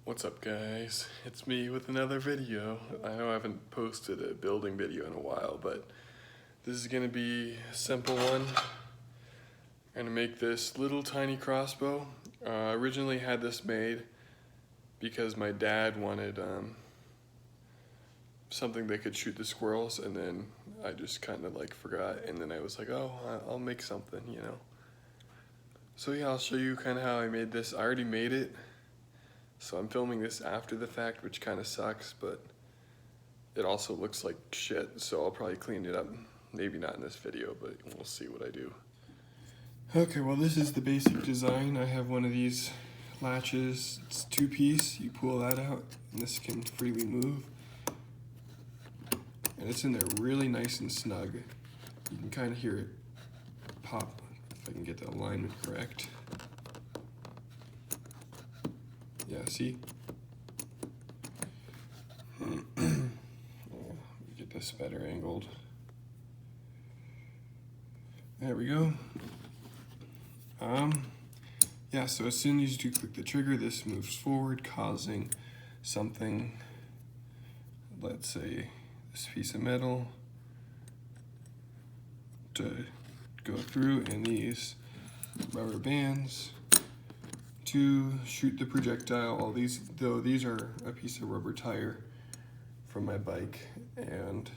What's up, guys? It's me with another video. I know I haven't posted a building video in a while, but this is gonna be a simple one. I'm gonna make this little tiny crossbow. I originally had this made because my dad wanted something that could shoot the squirrels, and then I just kind of like forgot, and then I was like, oh, I'll make something, you know. So yeah, I'll show you kind of how I made this. I already made it. So I'm filming this after the fact, which kind of sucks, but it also looks like shit, so I'll probably clean it up. Maybe not in this video, but we'll see what I do. Okay, well this is the basic design. I have one of these latches. It's 2-piece. You pull that out, and this can freely move. And it's in there really nice and snug. You can kind of hear it pop, if I can get the alignment correct. Yeah, see? Get this better angled. There we go. Yeah, so as soon as you click the trigger, this moves forward, causing something, let's say this piece of metal, to go through, and these rubber bands to shoot the projectile. These are a piece of rubber tire from my bike, and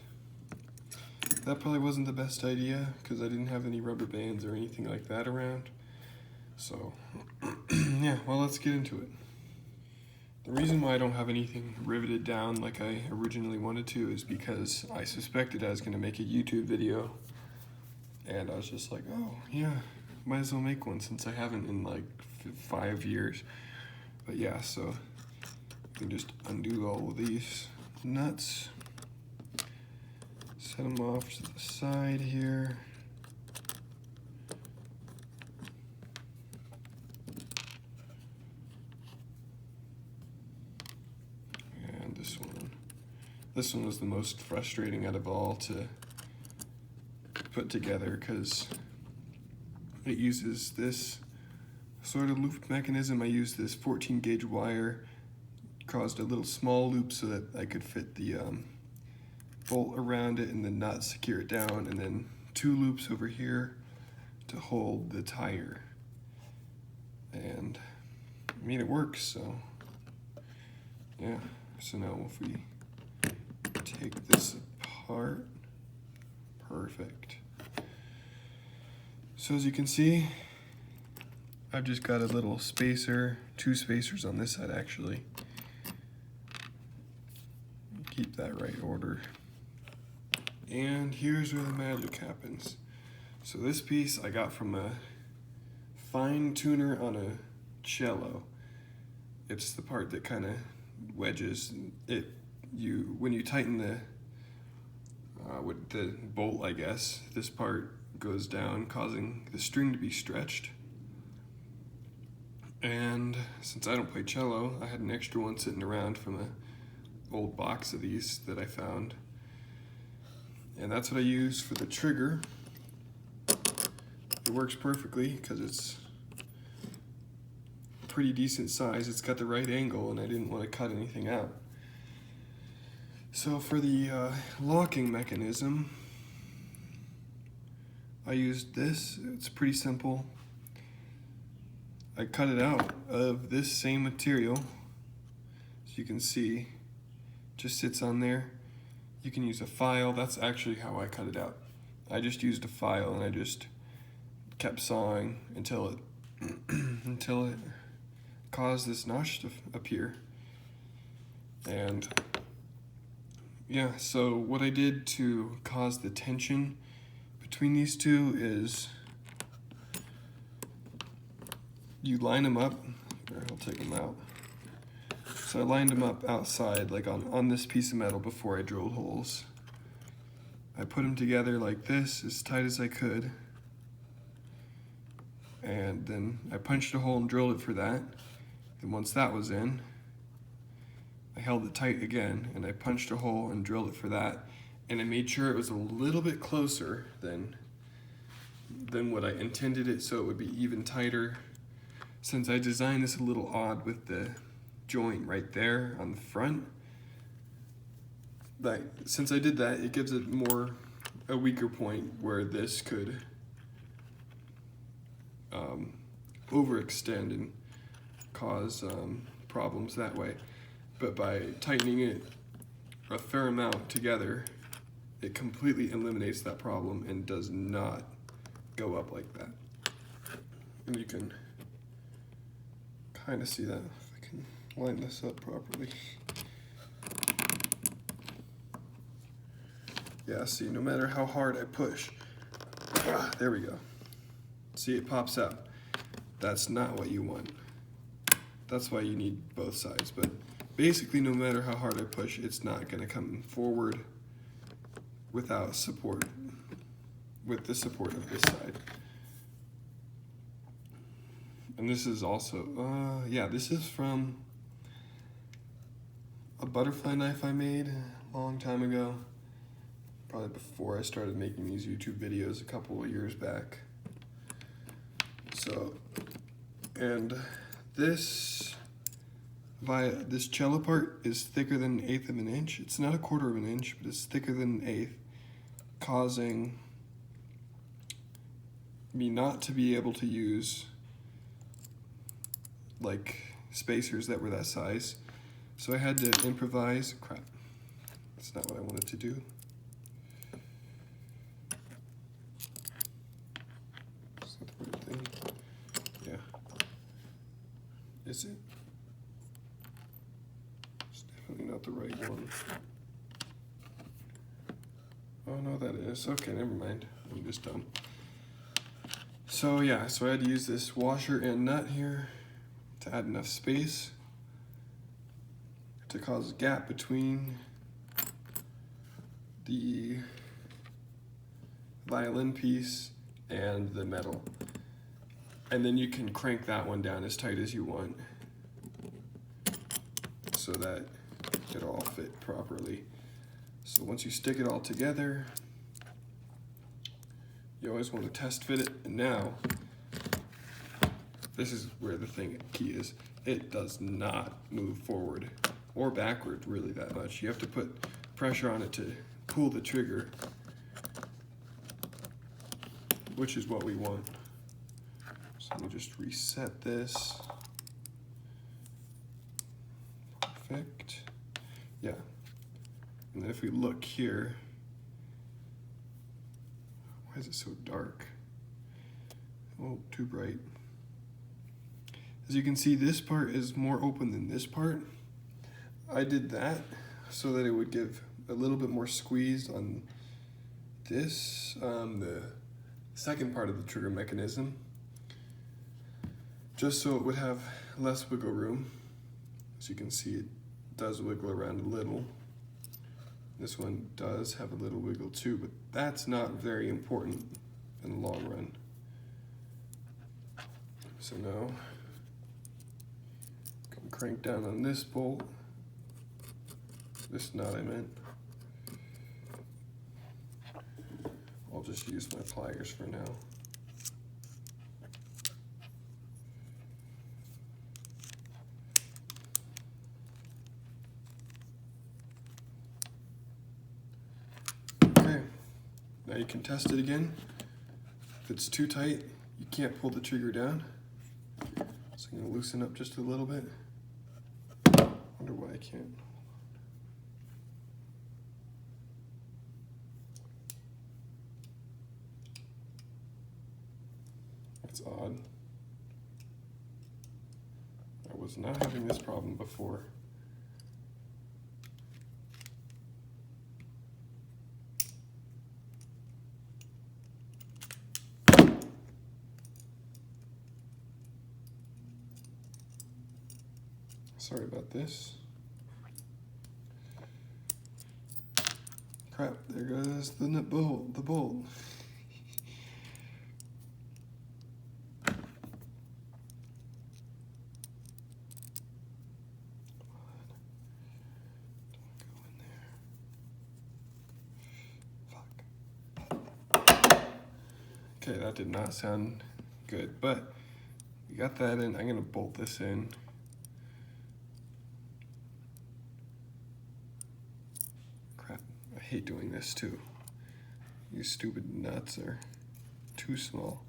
that probably wasn't the best idea because I didn't have any rubber bands or anything like that around. So yeah, well, let's get into it. The reason why I don't have anything riveted down like I originally wanted to is because I suspected I was going to make a YouTube video, and I was just like, oh yeah, might as well make one since I haven't in like 5 years. But yeah, so you can just undo all of these nuts, set them off to the side here. And this one was the most frustrating out of all to put together because it uses this sort of loop mechanism. I used this 14 gauge wire, caused a little small loop so that I could fit the bolt around it and the nut, secure it down, and then 2 loops over here to hold the tire. And I mean, it works, so yeah. So now if we take this apart, perfect. So as you can see, I've just got a little spacer, 2 spacers on this side actually. Keep that right order. And here's where the magic happens. So this piece I got from a fine tuner on a cello. It's the part that kind of wedges it. When you tighten with the bolt, I guess, this part goes down, causing the string to be stretched. And since I don't play cello, I had an extra one sitting around from an old box of these that I found. And that's what I use for the trigger. It works perfectly because it's a pretty decent size. It's got the right angle, and I didn't want to cut anything out. So for the locking mechanism, I used this. It's pretty simple. I cut it out of this same material, as you can see, just sits on there. You can use a file. That's actually how I cut it out. I just used a file and I just kept sawing until it until it caused this notch to appear. And yeah, so what I did to cause the tension between these two is you line them up, or I'll take them out. So I lined them up outside, like on this piece of metal before I drilled holes. I put them together like this, as tight as I could. And then I punched a hole and drilled it for that. And once that was in, I held it tight again, and I punched a hole and drilled it for that. And I made sure it was a little bit closer than what I intended it, so it would be even tighter. Since I designed this a little odd with the joint right there on the front. Like, since I did that, it gives it a weaker point where this could overextend and cause problems that way. But by tightening it a fair amount together, it completely eliminates that problem and does not go up like that. And you can kind of see that if I can line this up properly. Yeah, see, no matter how hard I push, there we go. See, it pops out. That's not what you want. That's why you need both sides. But basically, no matter how hard I push, it's not going to come forward without support, with the support of this side. And this is also, yeah, this is from a butterfly knife I made a long time ago. Probably before I started making these YouTube videos a couple of years back. So, and this cello part is thicker than 1/8 of an inch. It's not 1/4 of an inch, but it's thicker than 1/8, causing me not to be able to use like spacers that were that size. So I had to improvise. Crap, that's not what I wanted to do. Is that the right thing? Yeah. Is it? It's definitely not the right one. Oh no, that is. Okay, never mind. I'm just dumb. So yeah, so I had to use this washer and nut here to add enough space to cause a gap between the violin piece and the metal. And then you can crank that one down as tight as you want so that it'll all fit properly. So once you stick it all together, you always want to test fit it. And now, this is where the key is. It does not move forward or backward really that much. You have to put pressure on it to pull the trigger, which is what we want. So let me just reset this. Perfect. Yeah. And then if we look here, why is it so dark? Oh, too bright. As you can see, this part is more open than this part. I did that so that it would give a little bit more squeeze on this, the second part of the trigger mechanism, just so it would have less wiggle room. As you can see, it does wiggle around a little. This one does have a little wiggle too, but that's not very important in the long run. So now, can crank down on this bolt. This nut I meant. I'll just use my pliers for now. Okay, now you can test it again. If it's too tight, you can't pull the trigger down. So I'm gonna loosen up just a little bit. Wonder why I can't. That's odd. I was not having this problem before. Sorry about this. Crap, there goes the bolt. Okay, that did not sound good, but we got that in. I'm gonna bolt this in hate doing this too. These stupid nuts are too small.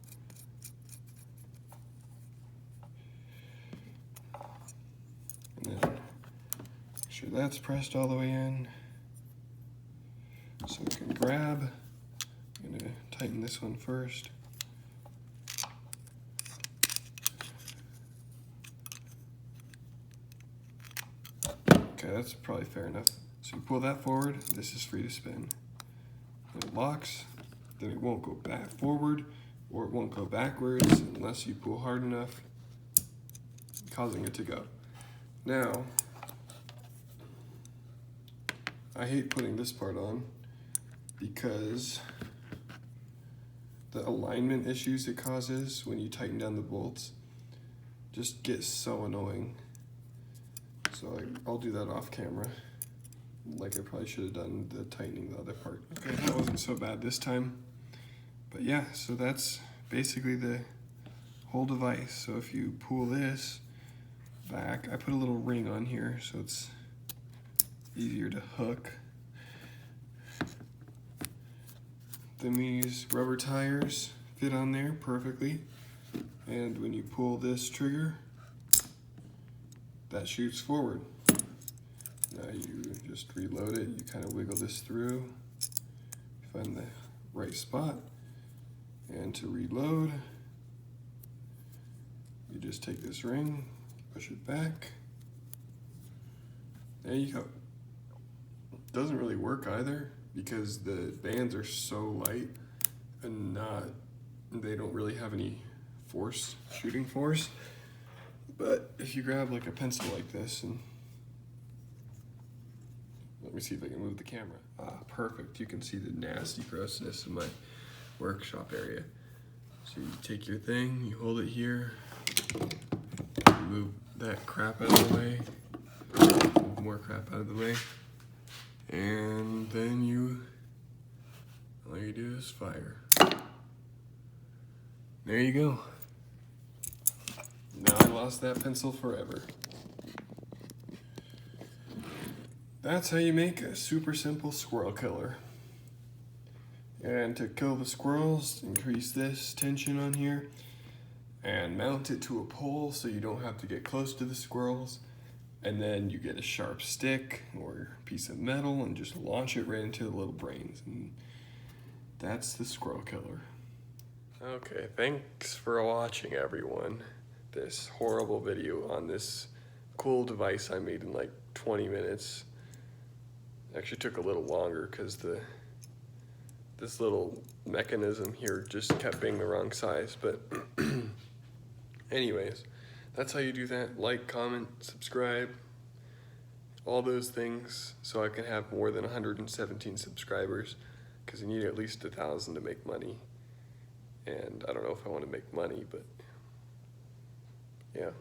And then make sure that's pressed all the way in. So we can grab. I'm gonna tighten this one first. Okay, that's probably fair enough. So you pull that forward, this is free to spin. And it locks, then it won't go back forward, or it won't go backwards unless you pull hard enough, causing it to go. Now, I hate putting this part on because the alignment issues it causes when you tighten down the bolts just get so annoying. So I'll do that off camera, like I probably should have done the tightening the other part. Okay, that wasn't so bad this time. But yeah, so that's basically the whole device. So if you pull this back, I put a little ring on here so it's easier to hook. Then these rubber tires fit on there perfectly. And when you pull this trigger, that shoots forward. Now you just reload it, you kind of wiggle this through, find the right spot, and to reload, you just take this ring, push it back, there you go. Doesn't really work either because the bands are so light and they don't really have any force, shooting force. But if you grab like a pencil like this and let me see if I can move the camera. Ah, perfect. You can see the nasty grossness in my workshop area. So you take your thing, you hold it here, move that crap out of the way, move more crap out of the way, and then all you do is fire. There you go. Now I lost that pencil forever. That's how you make a super simple squirrel killer. And to kill the squirrels, increase this tension on here and mount it to a pole so you don't have to get close to the squirrels. And then you get a sharp stick or piece of metal and just launch it right into the little brains. And that's the squirrel killer. Okay, thanks for watching, everyone. This horrible video on this cool device I made in like 20 minutes. Actually took a little longer because this little mechanism here just kept being the wrong size, but anyways, that's how you do that. Like, comment, subscribe, all those things so I can have more than 117 subscribers because you need at least 1,000 to make money. And I don't know if I want to make money, but yeah.